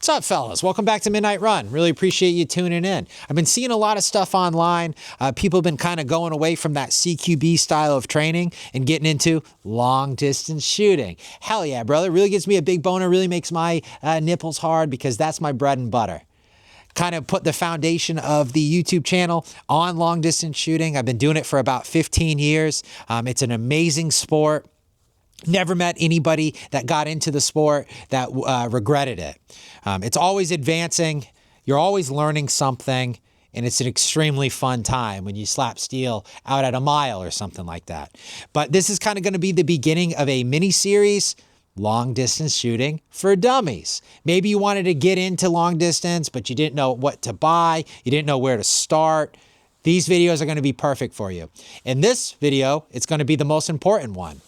What's up, fellas? Welcome back to Midnight Run. Really appreciate you tuning in. I've been seeing a lot of stuff online. People have been kind of going away from that CQB style of training and getting into long distance shooting. Hell yeah, brother. Really gives me a big boner. Really makes my nipples hard because that's my bread and butter. Kind of put the foundation of the YouTube channel on long distance shooting. I've been doing it for about 15 years. It's an amazing sport. Never met anybody that got into the sport that regretted it. It's always advancing. You're always learning something, and it's an extremely fun time when you slap steel out at a mile or something like that. But this is kind of going to be the beginning of a mini-series, long distance shooting for dummies. Maybe you wanted to get into long distance, but you didn't know what to buy. You didn't know where to start. These videos are going to be perfect for you. In this video, it's going to be the most important one.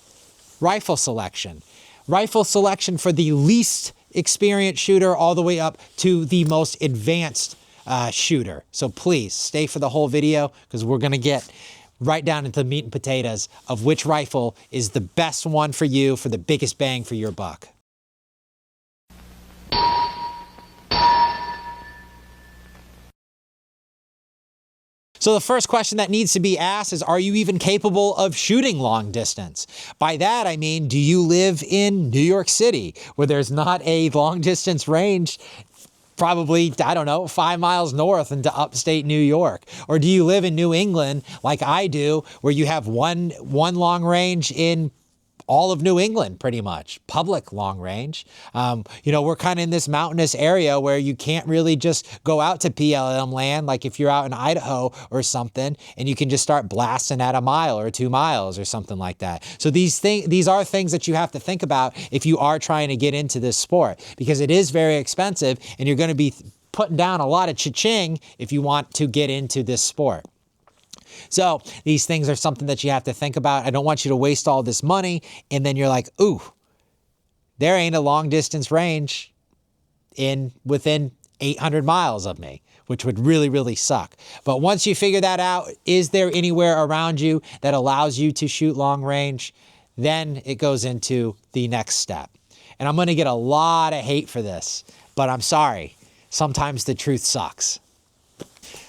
Rifle selection. Rifle selection for the least experienced shooter all the way up to the most advanced shooter. So please stay for the whole video because we're going to get right down into the meat and potatoes of which rifle is the best one for you for the biggest bang for your buck. So the first question that needs to be asked is, are you even capable of shooting long distance? By that, I mean, do you live in New York City where there's not a long distance range, probably, I don't know, 5 miles north into upstate New York? Or do you live in New England like I do, where you have one long range in all of New England, pretty much, public long range. We're kind of in this mountainous area where you can't really just go out to PLM land, like if you're out in Idaho or something, and you can just start blasting at a mile or 2 miles or something like that. So these are things that you have to think about if you are trying to get into this sport, because it is very expensive and you're going to be putting down a lot of cha-ching if you want to get into this sport. So these things are something that you have to think about. I don't want you to waste all this money and then you're like, ooh, there ain't a long distance range within 800 miles of me, which would really, really suck. But once you figure that out, is there anywhere around you that allows you to shoot long range? Then it goes into the next step. And I'm going to get a lot of hate for this, but I'm sorry. Sometimes the truth sucks.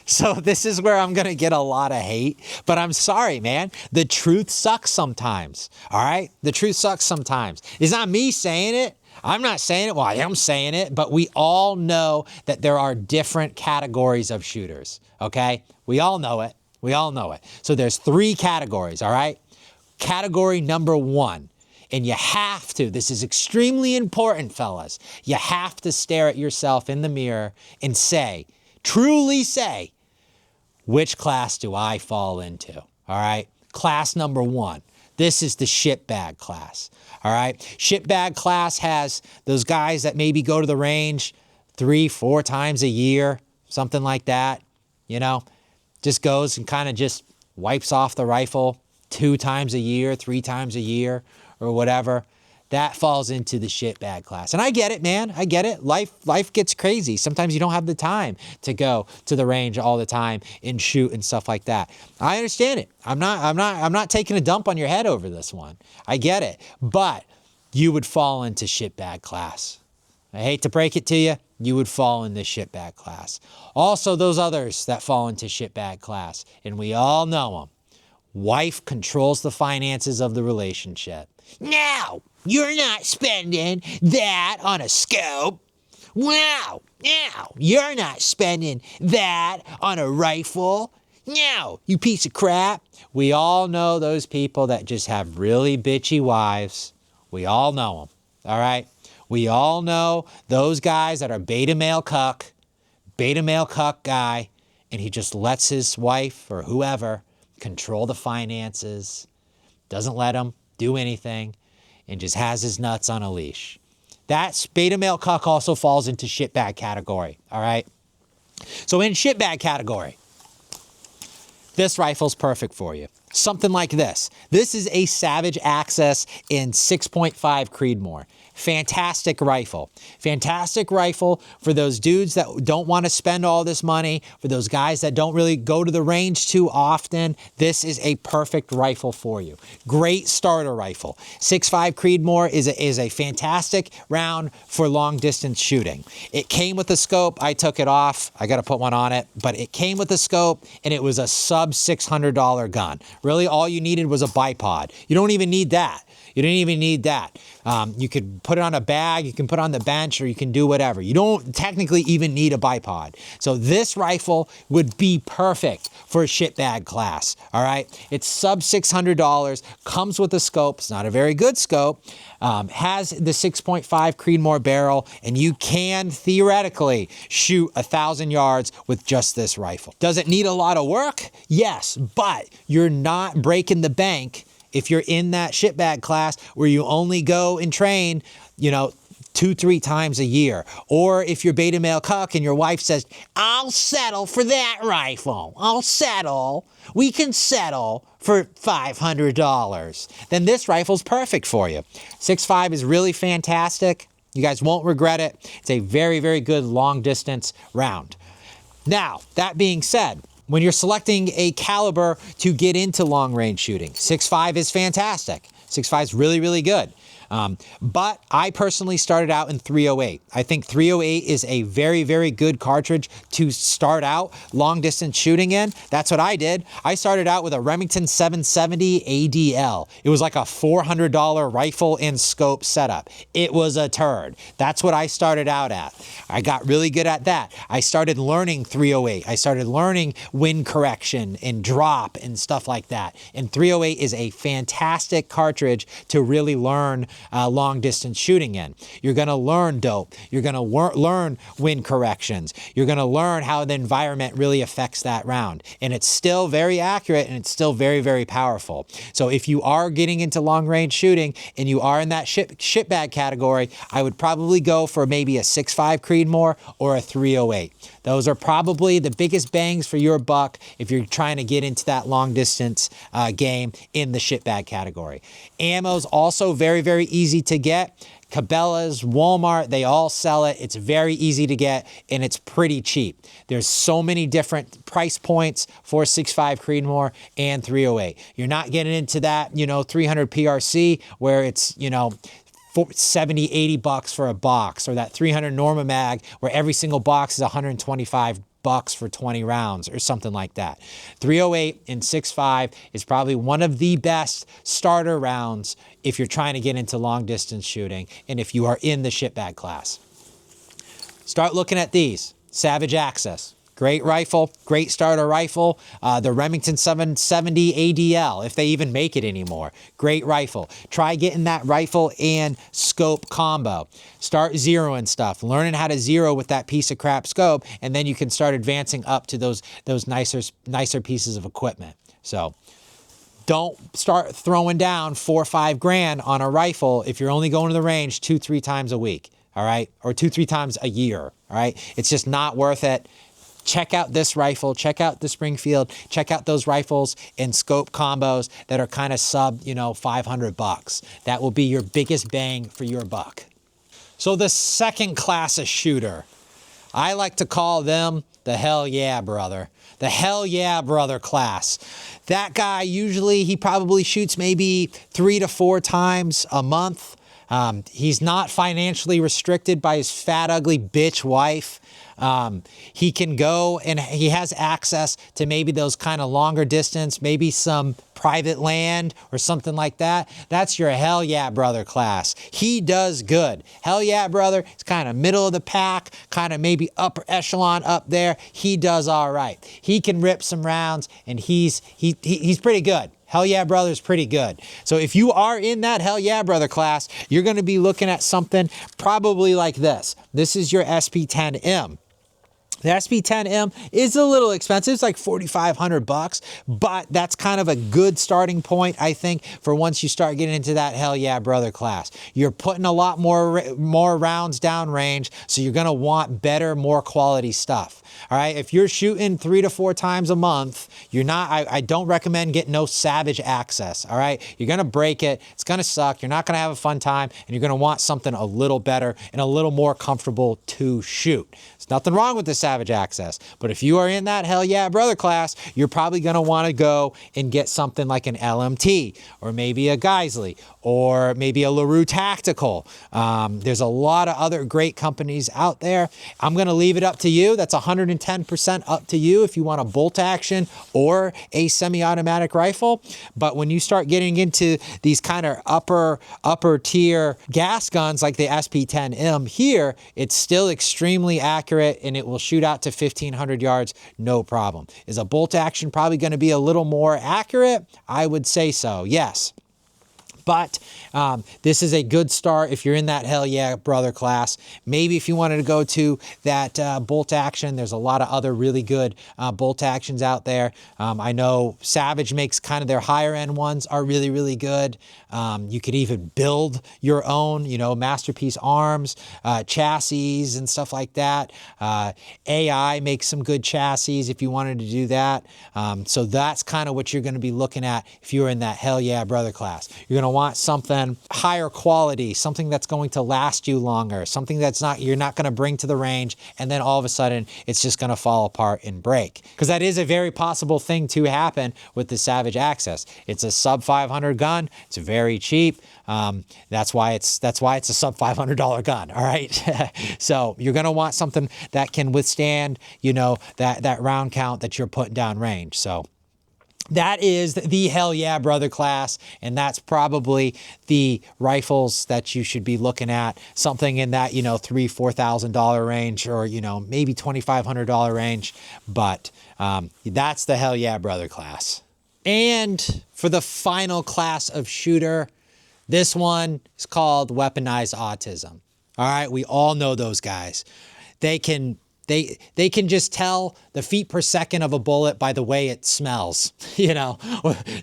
So this is where I'm going to get a lot of hate, but I'm sorry, man. The truth sucks sometimes, all right? The truth sucks sometimes. It's not me saying it. I'm not saying it. Well, I am saying it, but we all know that there are different categories of shooters, okay? We all know it. We all know it. So there's 3 categories, all right? Category number 1, and you have to, this is extremely important, fellas, you have to stare at yourself in the mirror and say, truly say, which class do I fall into? All right. Class number 1. This is the shitbag class. All right. Shitbag class has those guys that maybe go to the range 3-4 times a year, something like that. Just goes and kind of just wipes off the rifle 2 times a year, 3 times a year, or whatever. That falls into the shitbag class. And I get it, man. I get it. Life gets crazy. Sometimes you don't have the time to go to the range all the time and shoot and stuff like that. I understand it. I'm not taking a dump on your head over this one. I get it. But you would fall into shitbag class. I hate to break it to you. You would fall in this shitbag class. Also, those others that fall into shitbag class, and we all know them. Wife controls the finances of the relationship. Now, you're not spending that on a scope. Wow. Now, you're not spending that on a rifle. Now, you piece of crap. We all know those people that just have really bitchy wives. We all know them. All right? We all know those guys that are beta male cuck guy, and he just lets his wife or whoever control the finances, doesn't let him do anything, and just has his nuts on a leash. That beta male cuck also falls into shitbag category, all right? So in shitbag category, this rifle's perfect for you. Something like this. This is a Savage Access in 6.5 Creedmoor. fantastic rifle. Fantastic rifle for those dudes that don't want to spend all this money, for those guys that don't really go to the range too often. This is a perfect rifle for you. Great starter rifle. 6.5 Creedmoor is a fantastic round for long distance shooting. It came with a scope. I took it off. I got to put one on it, but it came with a scope and it was a sub $600 gun. Really, all you needed was a bipod. You don't even need that. You didn't even need that. You could put it on a bag, you can put it on the bench, or you can do whatever. You don't technically even need a bipod. So this rifle would be perfect for a shitbag class, all right? It's sub $600, comes with a scope. It's not a very good scope. Has the 6.5 Creedmoor barrel, and you can theoretically shoot 1,000 yards with just this rifle. Does it need a lot of work? Yes, but you're not breaking the bank if you're in that shitbag class where you only go and train, 2-3 times a year. Or if you're beta male cuck and your wife says, I'll settle for that rifle. I'll settle. We can settle for $500. Then this rifle's perfect for you. 6.5 is really fantastic. You guys won't regret it. It's a very, very good long distance round. Now, that being said, when you're selecting a caliber to get into long range shooting, 6.5 is fantastic. 6.5 is really, really good. But I personally started out in 308. I think 308 is a very, very good cartridge to start out long distance shooting in. That's what I did. I started out with a Remington 770 ADL. It was like a $400 rifle and scope setup. It was a turd. That's what I started out at. I got really good at that. I started learning 308. I started learning wind correction and drop and stuff like that. And 308 is a fantastic cartridge to really learn long distance shooting in. You're going to learn dope. You're going to learn wind corrections. You're going to learn how the environment really affects that round. And it's still very accurate and it's still very, very powerful. So if you are getting into long range shooting and you are in that shitbag category, I would probably go for maybe a 6.5 Creedmoor or a 308. Those are probably the biggest bangs for your buck if you're trying to get into that long distance game in the shitbag category. Ammo's also very, very easy to get. Cabela's, Walmart, they all sell it. It's very easy to get and it's pretty cheap. There's so many different price points for 6.5 Creedmoor and 308. You're not getting into that, 300 PRC where it's, $70-$80 for a box, or that 300 Norma Mag where every single box is $125 for 20 rounds or something like that. 308 and 6.5 is probably one of the best starter rounds if you're trying to get into long distance shooting and if you are in the shitbag class. Start looking at these. Savage Access. Great rifle, great starter rifle. The Remington 770 ADL, if they even make it anymore. Great rifle. Try getting that rifle and scope combo. Start zeroing stuff, learning how to zero with that piece of crap scope, and then you can start advancing up to those nicer pieces of equipment. So don't start throwing down $4 or $5 grand on a rifle if you're only going to the range 2-3 times a week, all right? Or 2-3 times a year, all right? It's just not worth it. Check out this rifle, check out the Springfield, check out those rifles and scope combos that are kind of sub, $500. That will be your biggest bang for your buck. So the second class of shooter, I like to call them the hell yeah brother. The hell yeah brother class. That guy usually, he probably shoots maybe 3 to 4 times a month. He's not financially restricted by his fat, ugly bitch wife. He can go and he has access to maybe those kind of longer distance, maybe some private land or something like that. That's your hell yeah brother class. He does good. Hell yeah brother, it's kind of middle of the pack, kind of maybe upper echelon up there. He does all right. He can rip some rounds and he's pretty good. Hell yeah brother is pretty good. So if you are in that hell yeah brother class, you're going to be looking at something probably like this. This is your SP10M. The SP10M is a little expensive. It's like $4,500, but that's kind of a good starting point, I think, for once you start getting into that hell yeah brother class. You're putting a lot more rounds downrange, so you're gonna want better, more quality stuff. All right, if you're shooting 3 to 4 times a month, you're not. I don't recommend getting no Savage Access. All right, you're gonna break it. It's gonna suck. You're not gonna have a fun time, and you're gonna want something a little better and a little more comfortable to shoot. There's nothing wrong with the Savage Access, but if you are in that hell yeah brother class, you're probably gonna want to go and get something like an LMT or maybe a Geisley or maybe a LaRue Tactical. There's a lot of other great companies out there. I'm gonna leave it up to you. That's 110% up to you if you want a bolt action or a semi-automatic rifle. But when you start getting into these kind of upper tier gas guns like the SP10M here, it's still extremely accurate and it will shoot out to 1,500 yards, no problem. Is a bolt action probably going to be a little more accurate? I would say so, yes. But this is a good start if you're in that hell yeah brother class. Maybe if you wanted to go to that bolt action, there's a lot of other really good bolt actions out there. I know Savage makes kind of their higher end ones are really, really good. You could even build your own, Masterpiece arms, chassis and stuff like that. AI makes some good chassis if you wanted to do that. So that's kind of what you're going to be looking at if you're in that hell yeah brother class. You're going to want something higher quality, something that's going to last you longer, something you're not going to bring to the range and then all of a sudden it's just going to fall apart and break. Because that is a very possible thing to happen with the Savage Access. It's a sub $500 gun. It's very cheap. That's why it's a sub $500 gun. All right. So you're going to want something that can withstand, that round count that you're putting down range. So that is the hell yeah brother class, and that's probably the rifles that you should be looking at, something in that $3,000-$4,000 range, or maybe $2,500 range. But that's the hell yeah brother class. And for the final class of shooter, this one is called weaponized autism. All right, we all know those guys. They can just tell the feet per second of a bullet by the way it smells,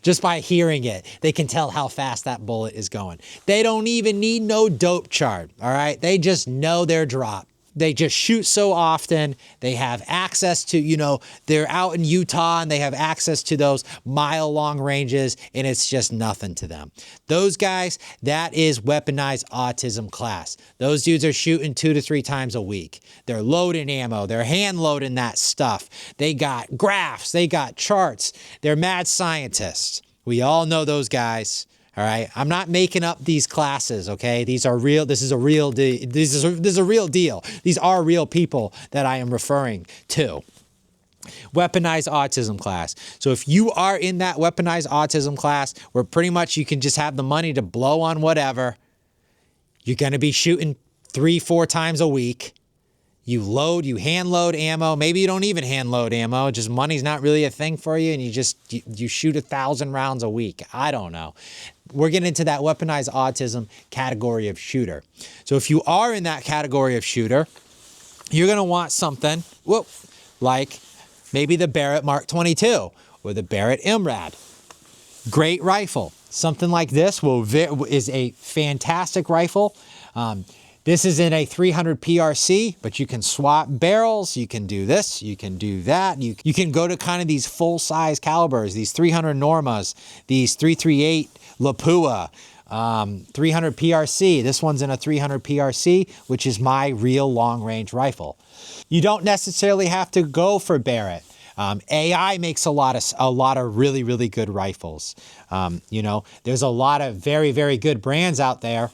just by hearing it. They can tell how fast that bullet is going. They don't even need no dope chart, all right? They just know their drop. They just shoot so often. They have access to, they're out in Utah and they have access to those mile-long ranges, and it's just nothing to them. Those guys, that is weaponized autism class. Those dudes are shooting 2 to 3 times a week. They're loading ammo. They're hand loading that stuff. They got graphs. They got charts. They're mad scientists. We all know those guys. All right, I'm not making up these classes, okay? These are real. This is a real deal. This is a real deal. These are real people that I am referring to. Weaponized autism class. So if you are in that weaponized autism class where pretty much you can just have the money to blow on whatever, you're going to be shooting 3-4 times a week. You hand load ammo. Maybe you don't even hand load ammo. Just money's not really a thing for you, and you shoot 1,000 rounds a week. I don't know. We're getting into that weaponized autism category of shooter. So if you are in that category of shooter, you're going to want something, like maybe the Barrett Mark 22 or the Barrett MRAD. Great rifle. Something like this is a fantastic rifle. This is in a 300 PRC, but you can swap barrels. You can do this. You can do that. You can go to kind of these full-size calibers, these 300 Normas, these 338 Lapua, 300 PRC. This one's in a 300 PRC, which is my real long-range rifle. You don't necessarily have to go for Barrett. AI makes a lot of really, really good rifles. There's a lot of very, very good brands out there.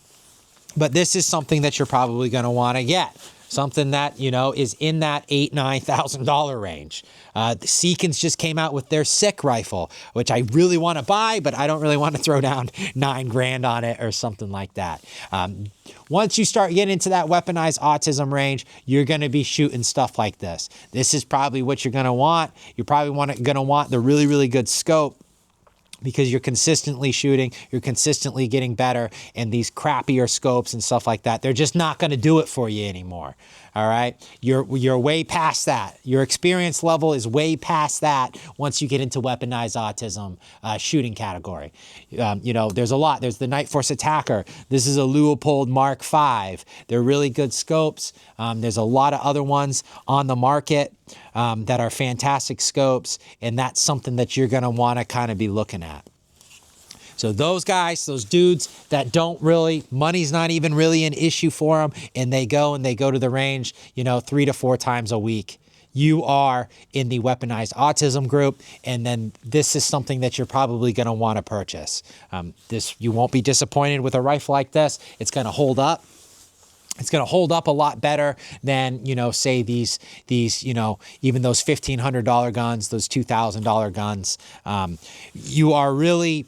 But this is something that you're probably going to want to get. Something that, is in that $8,000-$9,000 range. The Seekins just came out with their SICK rifle, which I really want to buy, but I don't really want to throw down $9,000 on it or something like that. Once you start getting into that weaponized autism range, you're going to be shooting stuff like this. This is probably what you're going to want. You're probably going to want the really, really good scope, because you're consistently shooting, you're consistently getting better, and these crappier scopes and stuff like that, they're just not going to do it for you anymore. All right, you're way past that. Your experience level is way past that once you get into weaponized autism shooting category. You know, there's a lot. There's the Night Force Attacker. This is a Leupold Mark V. They're really good scopes. There's a lot of other ones on the market that are fantastic scopes, and that's something that you're going to want to kind of be looking at. So those guys, those dudes that don't really, money's not even really an issue for them, and they go to the range, you know, 3 to 4 times a week. You are in the weaponized autism group, and then this is something that you're probably going to want to purchase. You won't be disappointed with a rifle like this. It's going to hold up. It's going to hold up a lot better than, you know, say these, you know, even those $1,500 guns, those $2,000 guns. You are really,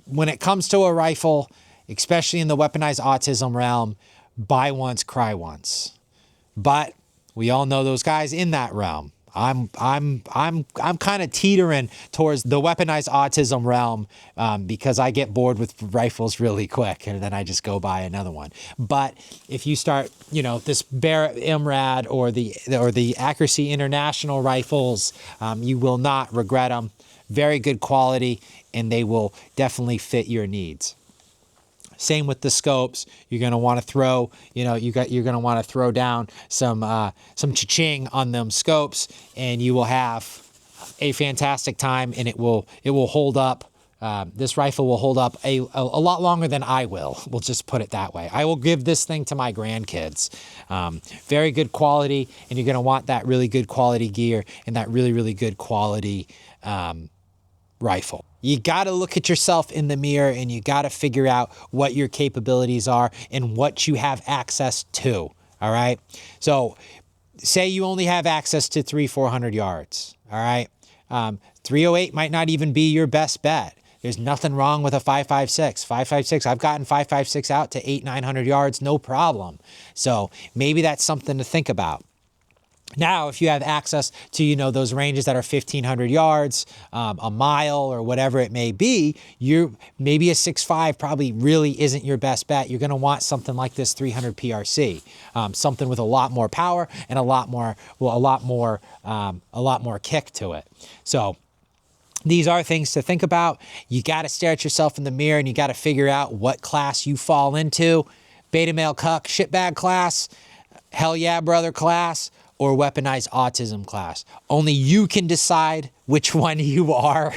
when it comes to a rifle, especially in the weaponized autism realm, buy once, cry once. But we all know those guys in that realm. I'm kind of teetering towards the weaponized autism realm because I get bored with rifles really quick, and then I just go buy another one. But if you start, you know, this Barrett MRAD or the Accuracy International rifles, you will not regret them. Very good quality, and they will definitely fit your needs. Same with the scopes. You're going to want to throw, you know, you're going to want to throw down some cha-ching on them scopes, and you will have a fantastic time, and it will hold up. This rifle will hold up a lot longer than I will. We'll just put it that way. I will give this thing to my grandkids. Very good quality, and you're going to want that really good quality gear and that really, really good quality rifle. You got to look at yourself in the mirror, and you got to figure out what your capabilities are and what you have access to. All right. So say you only have access to 300-400 yards. All right. 308 might not even be your best bet. There's nothing wrong with a 5.56. 5.56, I've gotten 5.56 out to 800-900 yards, no problem. So maybe that's something to think about. Now, if you have access to, you know, those ranges that are 1,500 yards, a mile, or whatever it may be, maybe a 6.5 probably really isn't your best bet. You're going to want something like this 300 PRC, something with a lot more power and a lot more kick to it. So these are things to think about. You got to stare at yourself in the mirror, and you got to figure out what class you fall into. Beta male cuck, shitbag class, hell yeah brother class, or weaponized autism class. Only you can decide which one you are,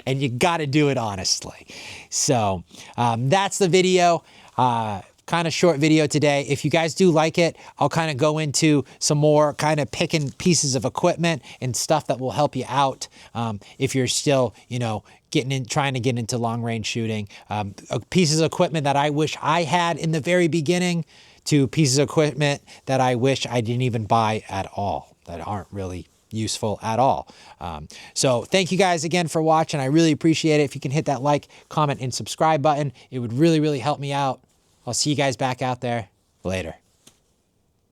and you got to do it honestly. So that's the video. Kind of short video today. If you guys do like it, I'll kind of go into some more kind of picking pieces of equipment and stuff that will help you out if you're still, you know, trying to get into long range shooting. Pieces of equipment that I wish I had in the very beginning, to pieces of equipment that I wish I didn't even buy at all, that aren't really useful at all. So thank you guys again for watching. I really appreciate it. If you can hit that like, comment, and subscribe button, it would really, really help me out. I'll see you guys back out there later.